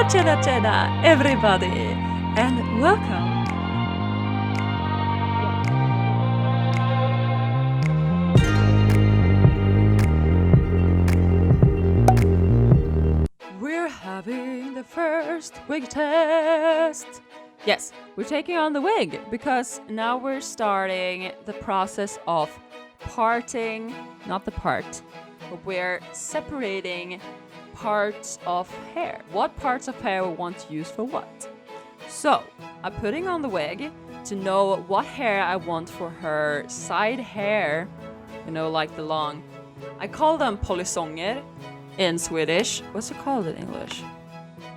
Tjena, everybody, and welcome. We're having the first wig test. Yes, we're taking on the wig because now we're starting the process of parting, not the part, but we're separating parts of hair. What parts of hair we want to use for what. So, I'm putting on the wig to know what hair I want for her side hair, like the long. I call them polisonger in Swedish. What's it called in English?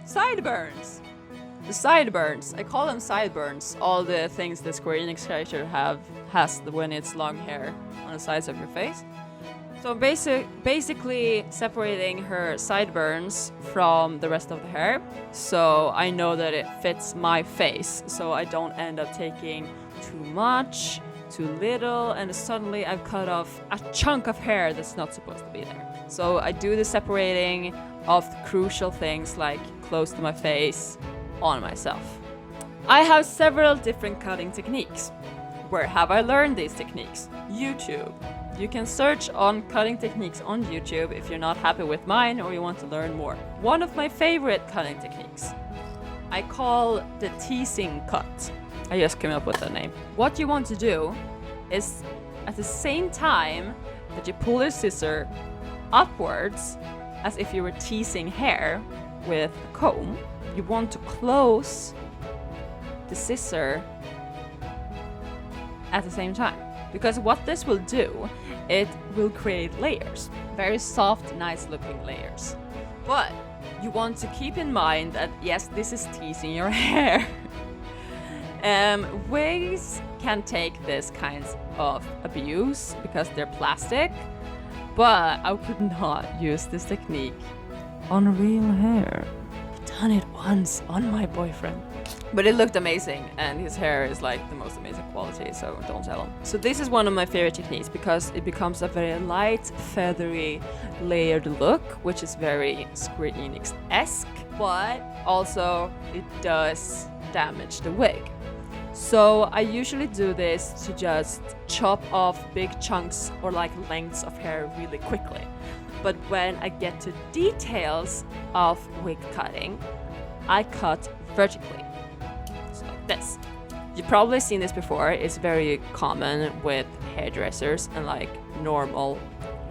Sideburns! The sideburns. I call them sideburns. All the things the Square Enix character has when it's long hair on the sides of your face. So basically separating her sideburns from the rest of the hair, so I know that it fits my face, so I don't end up taking too much, too little, and suddenly I've cut off a chunk of hair that's not supposed to be there. So I do the separating of the crucial things like close to my face on myself. I have several different cutting techniques. Where have I learned these techniques? YouTube. You can search on cutting techniques on YouTube if you're not happy with mine or you want to learn more. One of my favorite cutting techniques I call the teasing cut. I just came up with the name. What you want to do is at the same time that you pull your scissor upwards as if you were teasing hair with a comb, you want to close the scissor at the same time. Because what this will do, it will create layers. Very soft, nice looking layers. But you want to keep in mind that yes, this is teasing your hair. Wigs can take this kind of abuse because they're plastic, but I could not use this technique on real hair. I've done it once on my boyfriend. But it looked amazing, and his hair is like the most amazing quality, so don't tell him. So this is one of my favorite techniques because it becomes a very light, feathery, layered look, which is very Square Enix-esque, but also it does damage the wig. So I usually do this to just chop off big chunks or like lengths of hair really quickly. But when I get to details of wig cutting, I cut vertically. This. You've probably seen this before. It's very common with hairdressers and like normal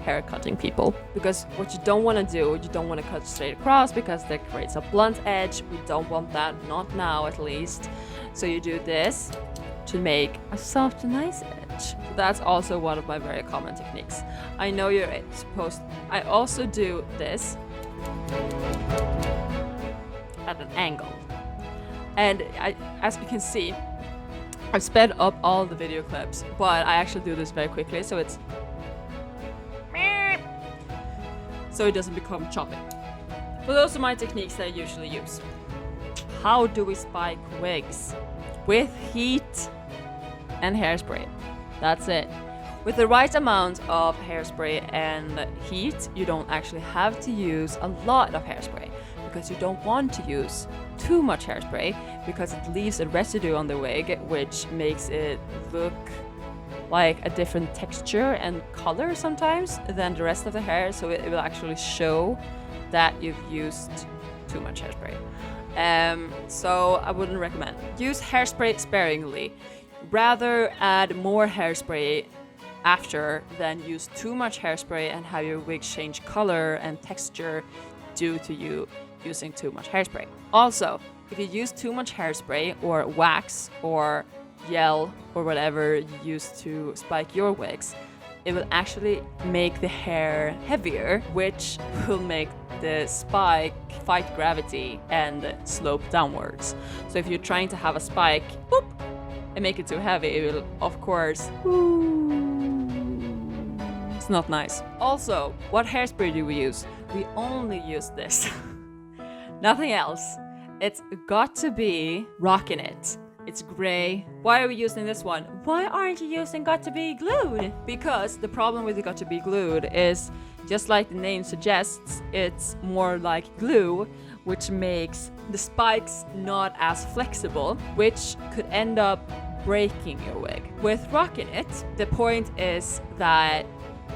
hair cutting people. Because what you don't want to do, you don't want to cut straight across because that creates a blunt edge. We don't want that, not now at least. So you do this to make a soft, nice edge. So that's also one of my very common techniques. I know you're supposed. I also do this at an angle. And as you can see, I've sped up all the video clips, but I actually do this very quickly, so it doesn't become choppy. So those are my techniques that I usually use. How do we spike wigs? With heat and hairspray. That's it. With the right amount of hairspray and heat, you don't actually have to use a lot of hairspray because you don't want to use too much hairspray because it leaves a residue on the wig which makes it look like a different texture and color sometimes than the rest of the hair, so it will actually show that you've used too much hairspray. So I wouldn't recommend. Use hairspray sparingly. Rather add more hairspray after than use too much hairspray and have your wig change color and texture due to you using too much hairspray. Also, if you use too much hairspray or wax or gel or whatever you use to spike your wigs, it will actually make the hair heavier, which will make the spike fight gravity and slope downwards. So if you're trying to have a spike, boop, and make it too heavy, it will, of course, it's not nice. Also, what hairspray do we use? We only use this. Nothing else. It's got to be Rockin' It. It's gray. Why are we using this one? Why aren't you using Got to Be Glued? Because the problem with the Got to Be Glued is, just like the name suggests, it's more like glue, which makes the spikes not as flexible, which could end up breaking your wig. With rocking it, the point is that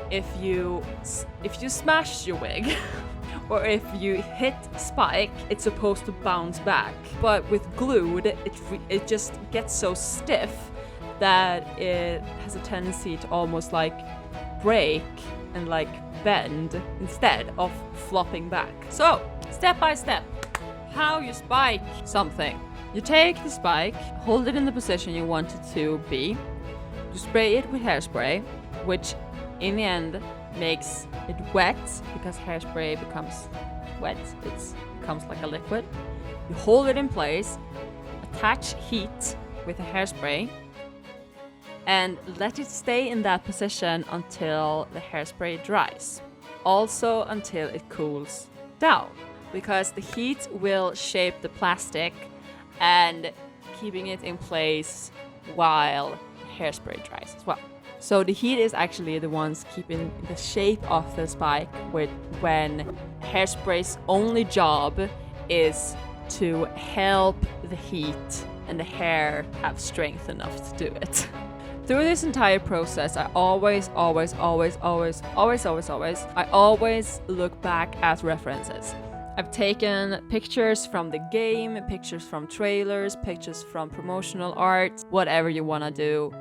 if you smash your wig or if you hit spike, it's supposed to bounce back. But with glued, it just gets so stiff that it has a tendency to almost like break and like bend instead of flopping back. So, step by step, how you spike something. You take the spike, hold it in the position you want it to be, you spray it with hairspray, which in the end makes it wet because hairspray becomes wet, it becomes like a liquid. You hold it in place, attach heat with a hairspray, and let it stay in that position until the hairspray dries. Also until it cools down, because the heat will shape the plastic and keeping it in place while the hairspray dries as well. So the heat is actually the ones keeping the shape of the spike when hairspray's only job is to help the heat and the hair have strength enough to do it. Through this entire process, I always look back at references. I've taken pictures from the game, pictures from trailers, pictures from promotional art, whatever you want to do.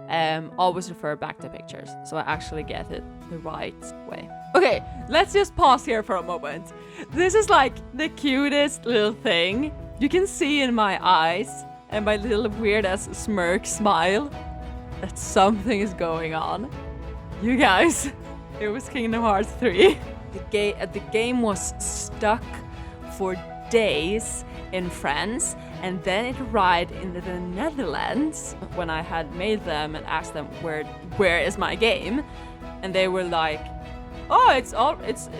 Always refer back to pictures so I actually get it the right way. Okay, let's just pause here for a moment. This is like the cutest little thing. You can see in my eyes and my little weird ass smirk smile that something is going on. You guys, it was Kingdom Hearts 3. The game was stuck for days in France, and then it arrived in the Netherlands when I had made them and asked them where is my game, and they were like, oh, it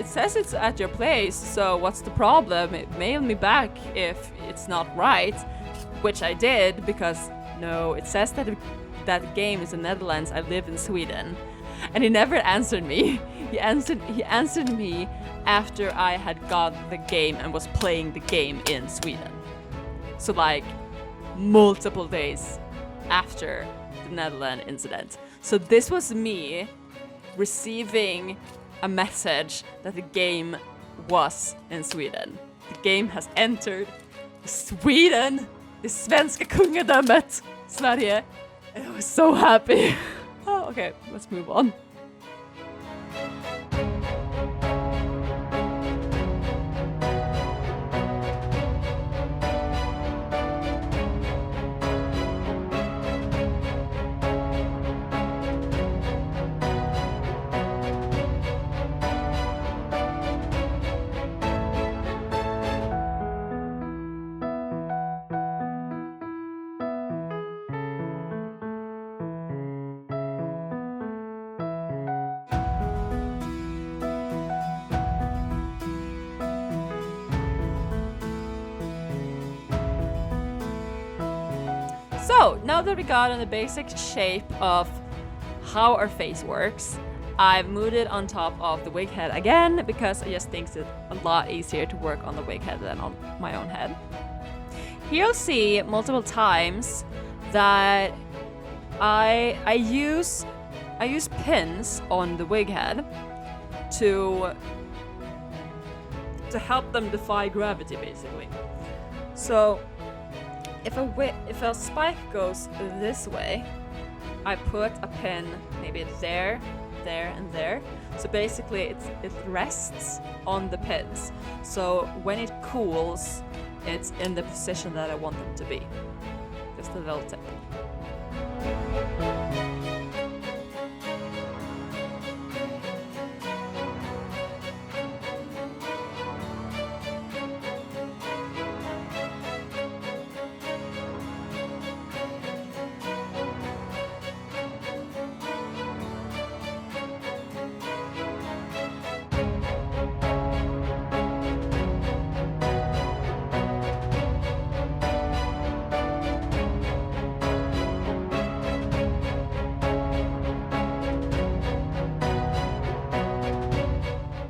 says it's at your place, so what's the problem? Mail me back if it's not right, which I did, because no, it says that game is in the Netherlands, I live in Sweden. And he never answered me. He answered me after I had got the game and was playing the game in Sweden. So like multiple days after the Netherlands incident. So this was me receiving a message that the game was in Sweden. The game has entered Sweden, the svenska kungadömet, Sverige. And I was so happy. Oh, okay, let's move on. So, now that we got on the basic shape of how our face works, I've moved it on top of the wig head again because I just think it's a lot easier to work on the wig head than on my own head. Here you'll see multiple times that I use pins on the wig head to help them defy gravity, basically. So if a spike goes this way, I put a pin maybe there, and there. So basically it rests on the pins. So when it cools, it's in the position that I want them to be. Just a little tip.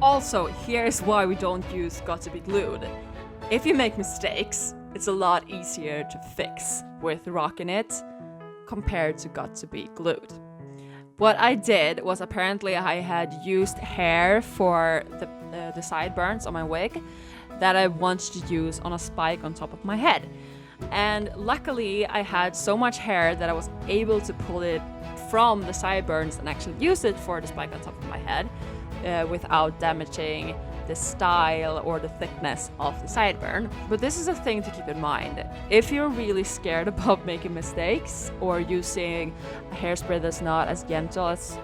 Also, here's why we don't use got to be glued. If you make mistakes, it's a lot easier to fix with rocking it compared to got to be glued. What I did was apparently I had used hair for the sideburns on my wig that I wanted to use on a spike on top of my head. And luckily I had so much hair that I was able to pull it from the sideburns and actually use it for the spike on top of my head without damaging the style or the thickness of the sideburn. But this is a thing to keep in mind. If you're really scared about making mistakes or using a hairspray that's not as gentle as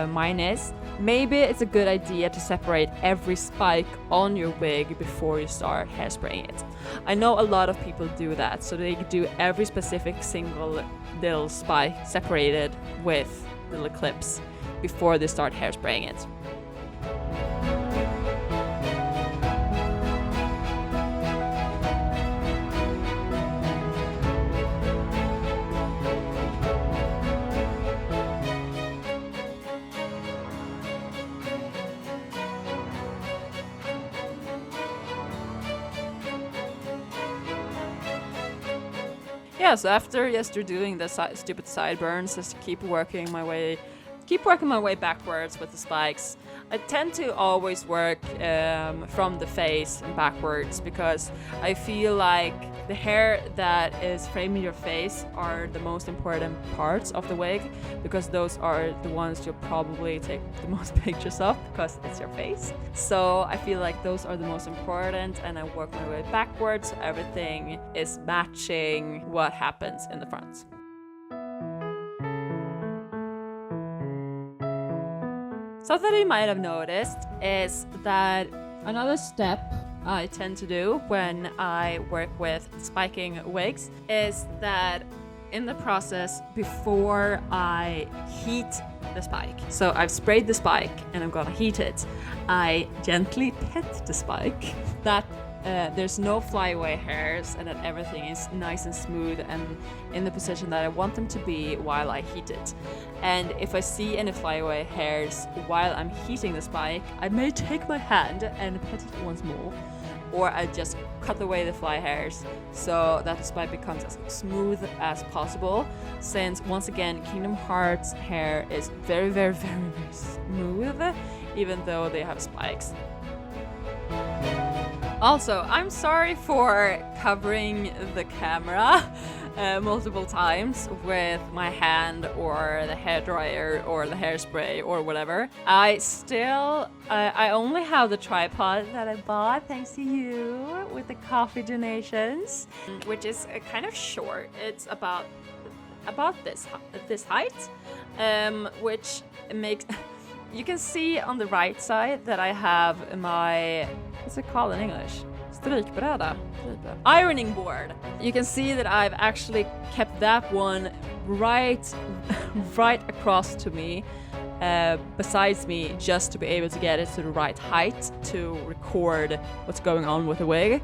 mine is, maybe it's a good idea to separate every spike on your wig before you start hairspraying it. I know a lot of people do that, so they do every specific single little spike separated with little clips before they start hairspraying it. Yeah, so after you're doing the stupid sideburns, just keep working my way backwards with the spikes. I tend to always work from the face and backwards because I feel like the hair that is framing your face are the most important parts of the wig, because those are the ones you'll probably take the most pictures of because it's your face. So I feel like those are the most important, and I work my way backwards so everything is matching what happens in the front. Something you might have noticed is that another step I tend to do when I work with spiking wigs is that in the process before I heat the spike. So I've sprayed the spike and I'm gonna heat it. I gently pet the spike that there's no flyaway hairs and that everything is nice and smooth and in the position that I want them to be while I heat it. And if I see any flyaway hairs while I'm heating the spike, I may take my hand and pet it once more, or I just cut away the fly hairs so that the spike becomes as smooth as possible, since once again Kingdom Hearts hair is very, very, very, very smooth even though they have spikes. Also, I'm sorry for covering the camera multiple times with my hand or the hairdryer or the hairspray or whatever. I only have the tripod that I bought thanks to you with the coffee donations, which is kind of short. It's about this height, which makes... You can see on the right side that I have my, what's it called in English? Strykbräda? Ironing board. You can see that I've actually kept that one right across to me, besides me, just to be able to get it to the right height to record what's going on with the wig,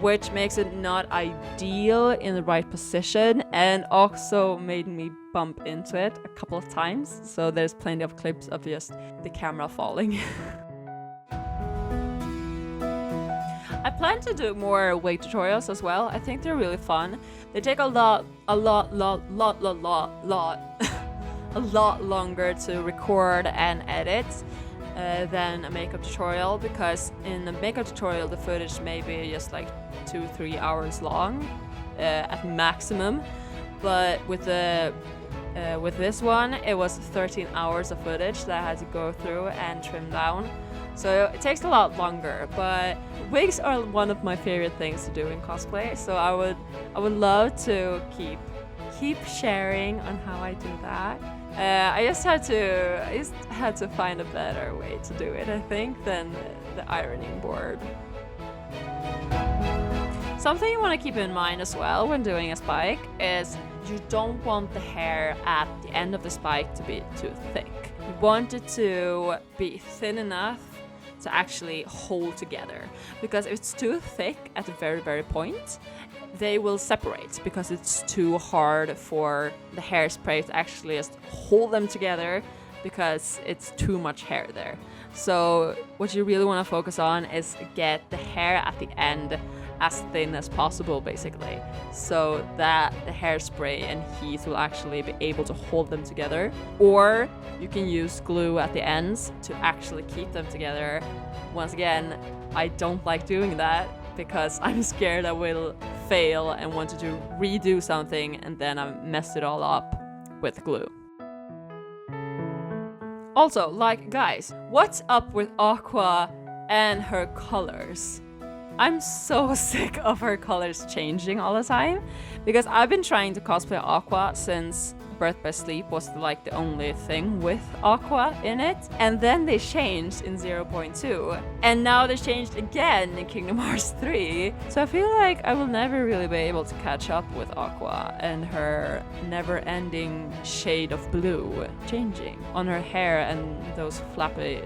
which makes it not ideal in the right position and also made me bump into it a couple of times. So there's plenty of clips of just the camera falling. I plan to do more wig tutorials as well. I think they're really fun. They take a lot longer to record and edit than a makeup tutorial, because in a makeup tutorial the footage may be just like 2-3 hours long at maximum, but with this one it was 13 hours of footage that I had to go through and trim down, so it takes a lot longer. But wigs are one of my favorite things to do in cosplay, so I would love to keep sharing on how I do that. I just had to find a better way to do it, I think, than the ironing board. Something you want to keep in mind as well when doing a spike is you don't want the hair at the end of the spike to be too thick. You want it to be thin enough to actually hold together, because if it's too thick at the very, very point, they will separate because it's too hard for the hairspray to actually just hold them together because it's too much hair there. So what you really want to focus on is get the hair at the end as thin as possible, basically, so that the hairspray and heat will actually be able to hold them together. Or you can use glue at the ends to actually keep them together. Once again, I don't like doing that because I'm scared I will fail and want to redo something and then I mess it all up with glue. Also, like, guys, what's up with Aqua and her colors? I'm so sick of her colors changing all the time, because I've been trying to cosplay Aqua since Birth by Sleep was like the only thing with Aqua in it, and then they changed in 0.2, and now they changed again in Kingdom Hearts 3. So I feel like I will never really be able to catch up with Aqua and her never-ending shade of blue changing on her hair and those flappy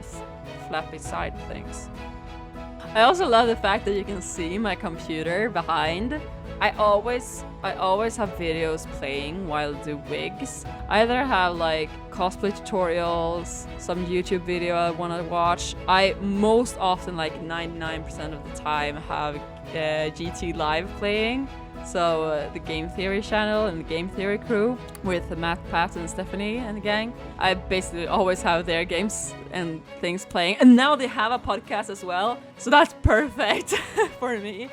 side things. I also love the fact that you can see my computer behind. I always have videos playing while I do wigs. I either have like cosplay tutorials, some YouTube video I want to watch. I most often, like 99% of the time, have GT Live playing. So the Game Theory channel and the Game Theory crew with Matt, Pat, and Stephanie and the gang. I basically always have their games and things playing. And now they have a podcast as well. So that's perfect for me,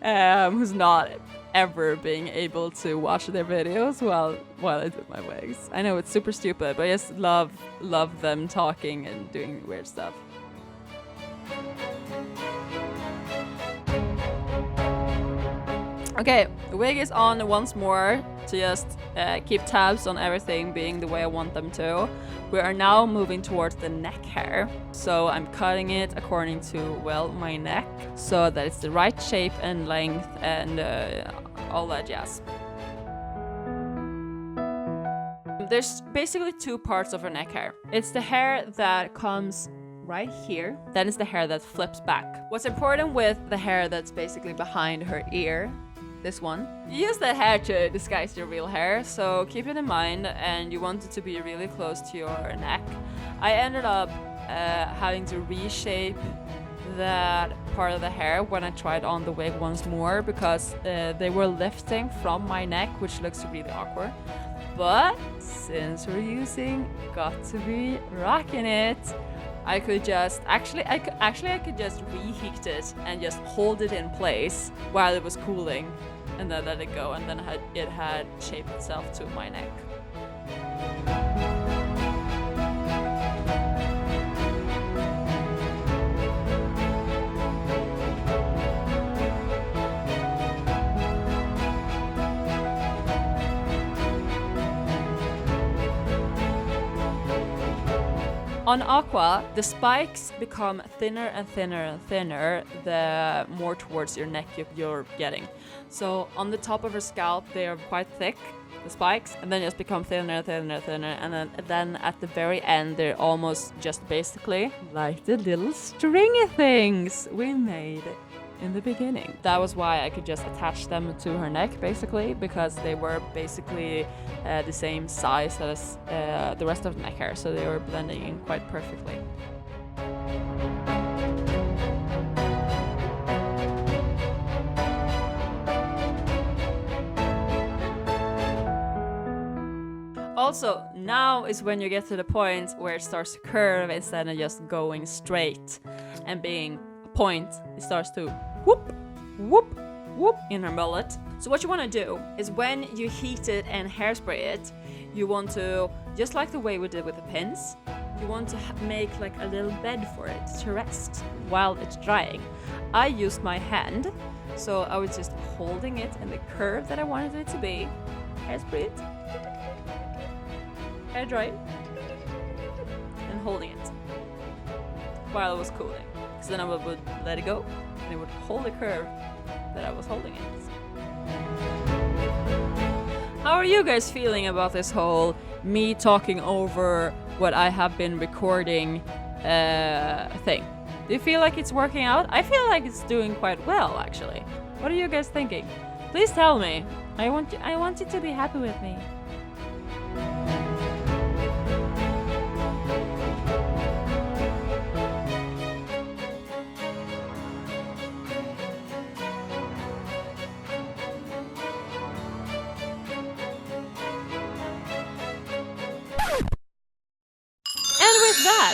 who's not ever being able to watch their videos while I do my wigs. I know it's super stupid, but I just love them talking and doing weird stuff. Okay, the wig is on once more to just keep tabs on everything being the way I want them to. We are now moving towards the neck hair. So I'm cutting it according to, well, my neck, so that it's the right shape and length and all that jazz. There's basically two parts of her neck hair. It's the hair that comes right here, then it's the hair that flips back. What's important with the hair that's basically behind her ear, this one, you use that hair to disguise your real hair, so keep it in mind, and you want it to be really close to your neck. I ended up having to reshape that part of the hair when I tried on the wig once more, because they were lifting from my neck, which looks really awkward. But since we're using Got to Be Rockin' It, I could just I could just reheat it and just hold it in place while it was cooling, and then let it go, and then it had shaped itself to my neck. On Aqua, the spikes become thinner and thinner and thinner the more towards your neck you're getting. So on the top of her scalp, they are quite thick, the spikes, and then just become thinner and thinner and thinner, and then at the very end, they're almost just basically like the little stringy things we made in the beginning. That was why I could just attach them to her neck, basically, because they were basically the same size as the rest of the neck hair, so they were blending in quite perfectly. Also, now is when you get to the point where it starts to curve instead of just going straight and being a point. It starts to whoop, whoop, whoop in her mullet. So what you want to do is when you heat it and hairspray it, you want to, just like the way we did with the pins, you want to make like a little bed for it to rest while it's drying. I used my hand, so I was just holding it in the curve that I wanted it to be, hairspray it, hair dry, and holding it while it was cooling. So then I would let it go, and it would hold the curve that I was holding it. How are you guys feeling about this whole me talking over what I have been recording thing? Do you feel like it's working out? I feel like it's doing quite well, actually. What are you guys thinking? Please tell me. I want you to be happy with me.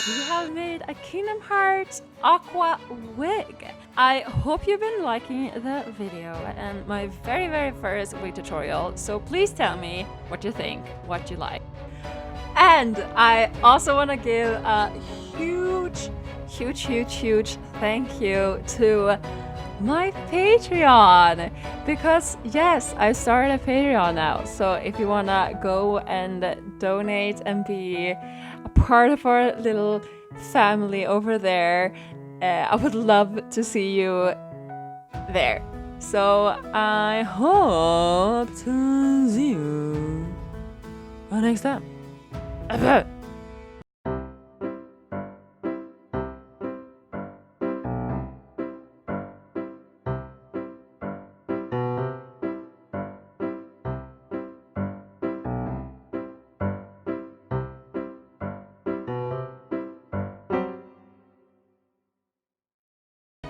that, we have made a Kingdom Hearts Aqua wig. I hope you've been liking the video and my very first wig tutorial, so please tell me what you think, what you like. And I also want to give a huge thank you to my Patreon, because yes, I started a Patreon now. So if you wanna go and donate and be a part of our little family over there, I would love to see you there. So I hope to see you next time.